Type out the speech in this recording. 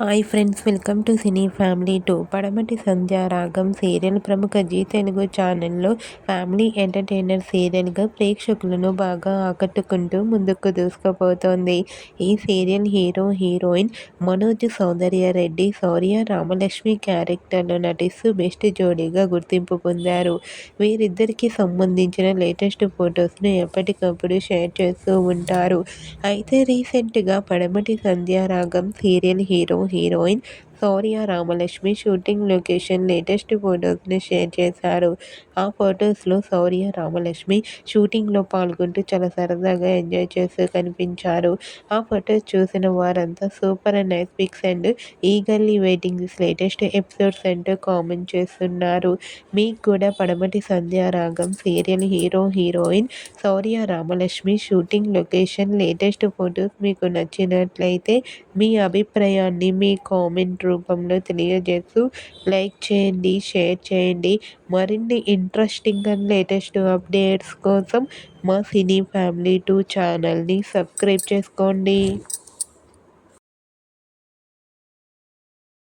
Hi friends, welcome to cine family 2. పడమటి Sandhyaragam serial ప్రముఖ G Telugu ఛానల్లో ఫ్యామిలీ ఎంటర్టైనర్ సీరియల్గా ప్రేక్షకులను బాగా ఆకట్టుకుంటూ ముందుకు దూసుకుపోతోంది. ఈ సీరియల్ హీరో హీరోయిన్ మనోజ్ సౌందర్య రెడ్డి, శౌర్య రామలక్ష్మి క్యారెక్టర్లో నటిస్తూ బెస్ట్ జోడీగా గుర్తింపు పొందారు. వీరిద్దరికి సంబంధించిన లేటెస్ట్ ఫొటోస్ను ఎప్పటికప్పుడు షేర్ చేస్తూ ఉంటారు. అయితే రీసెంట్గా పడమటి సంధ్యారాగం సీరియల్ హీరో హీరోయిన్ శౌర్య రామలక్ష్మి షూటింగ్ లొకేషన్ లేటెస్ట్ ఫొటోస్ని షేర్ చేశారు. ఆ ఫొటోస్లో శౌర్య రామలక్ష్మి షూటింగ్లో పాల్గొంటూ చాలా సరదాగా ఎంజాయ్ చేస్తూ కనిపించారు. ఆ ఫొటోస్ చూసిన వారంతా super and nice pics and eagerly waiting this latest episodes అంటూ కామెంట్ చేస్తున్నారు. మీకు కూడా పడమటి సంధ్యారాగం సీరియల్ హీరో హీరోయిన్ శౌర్య Ramalakshmi shooting location latest photos మీకు నచ్చినట్లయితే మీ అభిప్రాయాన్ని మీ కామెంట్ రూపంలో తెలియజేస్తూ లైక్ చేయండి, షేర్ చేయండి. మరిన్ని ఇంట్రెస్టింగ్ అండ్ లేటెస్ట్ అప్డేట్స్ కోసం మా సినీ ఫ్యామిలీ 2 ఛానల్ని సబ్స్క్రైబ్ చేసుకోండి.